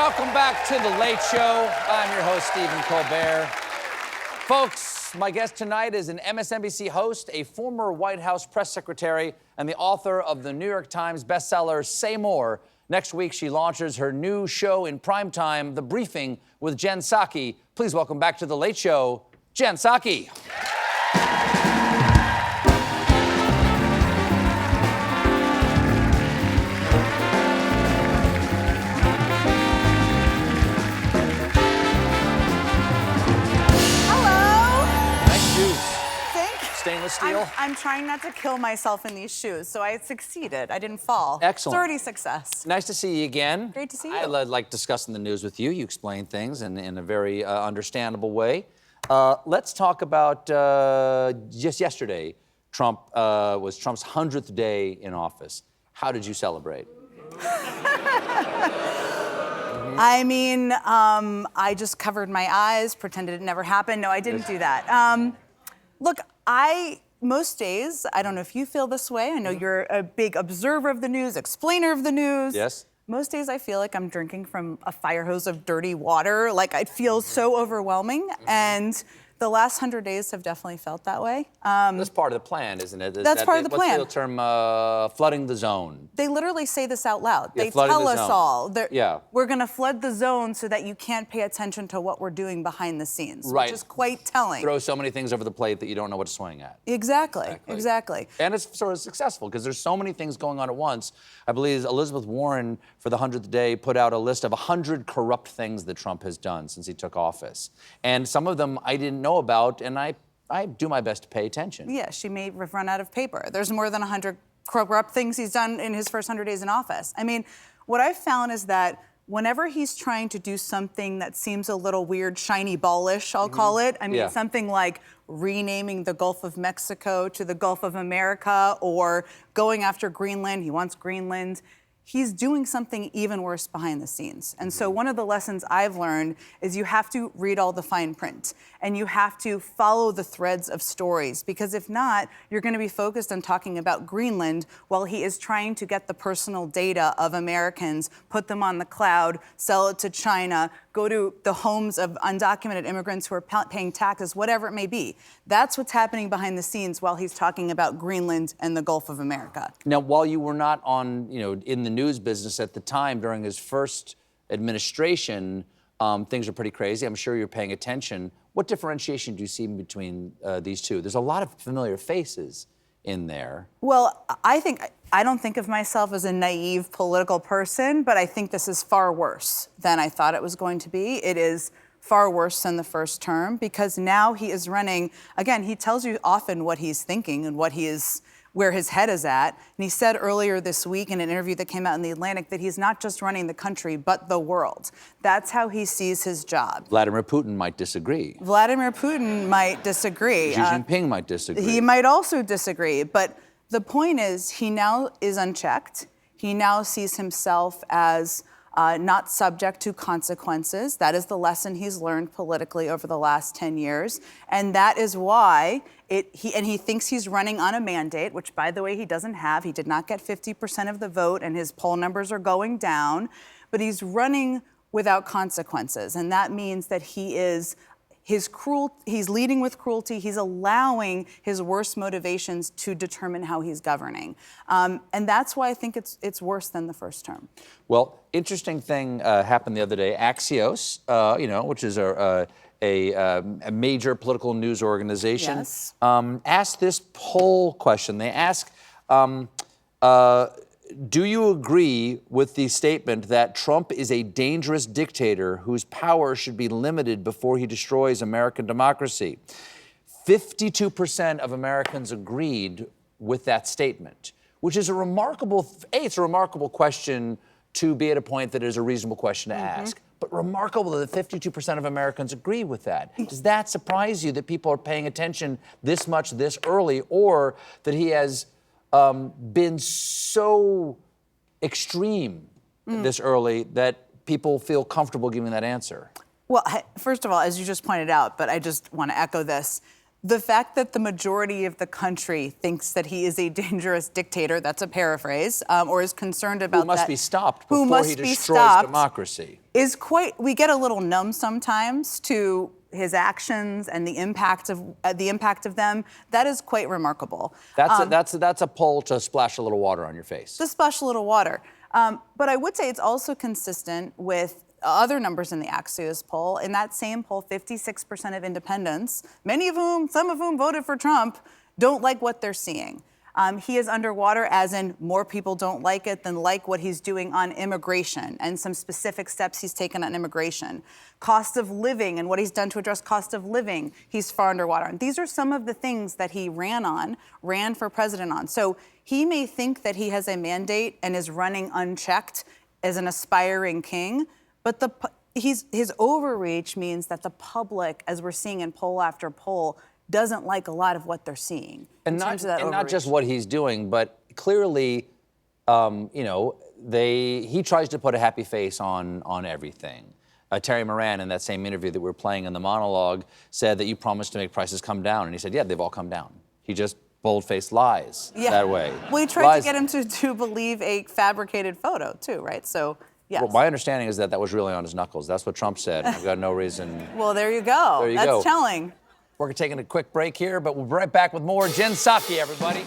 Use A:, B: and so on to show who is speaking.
A: Welcome back to The Late Show. I'm your host, Stephen Colbert. Folks, my guest tonight is an MSNBC host, a former White House press secretary, and the author of the New York Times bestseller, Say More. Next week, she launches her new show in primetime, The Briefing with Jen Psaki. Please welcome back to The Late Show, Jen Psaki. Stainless steel?
B: I'm trying not to kill myself in these shoes, so I succeeded. I didn't fall.
A: Excellent.
B: Sturdy success.
A: Nice to see you again.
B: Great to see you.
A: I like discussing the news with you. You explain things in a very understandable way. Let's talk about just yesterday. Trump was Trump's 100th day in office. How did you celebrate?
B: I mean, I just covered my eyes, pretended it never happened. No, I didn't do that. Look, most days, I don't know if you feel this way. I know you're a big observer of the news, explainer of the news.
A: Yes.
B: Most days I feel like I'm drinking from a fire hose of dirty water. Like it feels so overwhelming. And the last 100 days have definitely felt that way.
A: That's part of the plan, isn't it?
B: That's part of the plan.
A: What's the term? Flooding the zone.
B: They literally say this out loud.
A: Yeah,
B: they tell us all.
A: Yeah.
B: We're going to flood the zone so that you can't pay attention to what we're doing behind the scenes,
A: right.
B: Which is quite telling.
A: Throw so many things over the plate that you don't know what to swing at.
B: Exactly.
A: And it's sort of successful because there's so many things going on at once. I believe Elizabeth Warren, for the 100th day, put out a list of 100 corrupt things that Trump has done since he took office. And some of them I didn't know about, and I do my best to pay attention.
B: Yeah, she may have run out of paper. There's more than 100 corrupt things he's done in his first 100 days in office. I mean, what I've found is that whenever he's trying to do something that seems a little weird, shiny ballish, I'll call it. I mean, something like renaming the Gulf of Mexico to the Gulf of America or going after Greenland. He wants Greenland. He's doing something even worse behind the scenes. And so one of the lessons I've learned is you have to read all the fine print and you have to follow the threads of stories, because if not, you're going to be focused on talking about Greenland while he is trying to get the personal data of Americans, put them on the cloud, sell it to China, go to the homes of undocumented immigrants who are paying taxes, whatever it may be. That's what's happening behind the scenes while he's talking about Greenland and the Gulf of America.
A: Now, while you were not on, in the news business at the time during his first administration, things are pretty crazy. I'm sure you're paying attention. What differentiation do you see between these two? There's a lot of familiar faces in there.
B: Well, I don't think of myself as a naive political person, but I think this is far worse than I thought it was going to be. It is far worse than the first term because now he is running, again, he tells you often what he's thinking and where his head is at. And he said earlier this week in an interview that came out in The Atlantic that he's not just running the country, but the world. That's how he sees his job.
A: Vladimir Putin might disagree.
B: Xi Jinping
A: Might disagree.
B: He might also disagree, but the point is he now is unchecked. He now sees himself as not subject to consequences. That is the lesson he's learned politically over the last 10 years. And that is why he thinks he's running on a mandate, which, by the way, he doesn't have. He did not get 50% of the vote, and his poll numbers are going down. But he's running without consequences. And that means that he's leading with cruelty. He's allowing his worst motivations to determine how he's governing. And that's why I think it's worse than the first term.
A: Well, interesting thing happened the other day. Axios, which is a major political news organization,
B: yes.
A: Asked this poll question. They ask, do you agree with the statement that Trump is a dangerous dictator whose power should be limited before he destroys American democracy? 52% of Americans agreed with that statement, which is it's a remarkable question to be at a point that is a reasonable question to ask. But remarkable that 52% of Americans agree with that. Does that surprise you that people are paying attention this much this early, or that he has been so extreme this early that people feel comfortable giving that answer?
B: Well, first of all, as you just pointed out, but I just want to echo this, the fact that the majority of the country thinks that he is a dangerous dictator, that's a paraphrase, or is concerned about
A: who must
B: that,
A: be stopped
B: who
A: before
B: must
A: he
B: be
A: destroys
B: stopped,
A: democracy.
B: is quite, we get a little numb sometimes to his actions and the impact of them. That is quite remarkable.
A: That's a poll to splash a little water on your face.
B: To splash a little water. But I would say it's also consistent with other numbers in the Axios poll. In that same poll, 56% of independents, some of whom voted for Trump, don't like what they're seeing. He is underwater, as in more people don't like it than like what he's doing on immigration and some specific steps he's taken on immigration. Cost of living and what he's done to address cost of living, he's far underwater. And these are some of the things that he ran for president on. So he may think that he has a mandate and is running unchecked as an aspiring king, but his overreach means that the public, as we're seeing in poll after poll, doesn't like a lot of what they're seeing.
A: And not just what he's doing, but clearly, he tries to put a happy face on everything. Terry Moran, in that same interview that we were playing in the monologue, said that you promised to make prices come down. And he said, yeah, they've all come down. He just bold-faced lies that way.
B: We tried to get him to believe a fabricated photo, too, right? So, yes.
A: Well, my understanding is that was really on his knuckles. That's what Trump said. I've got no reason.
B: Well, there you go.
A: There you go.
B: That's telling.
A: We're taking a quick break here, but we'll be right back with more Jen Psaki, everybody.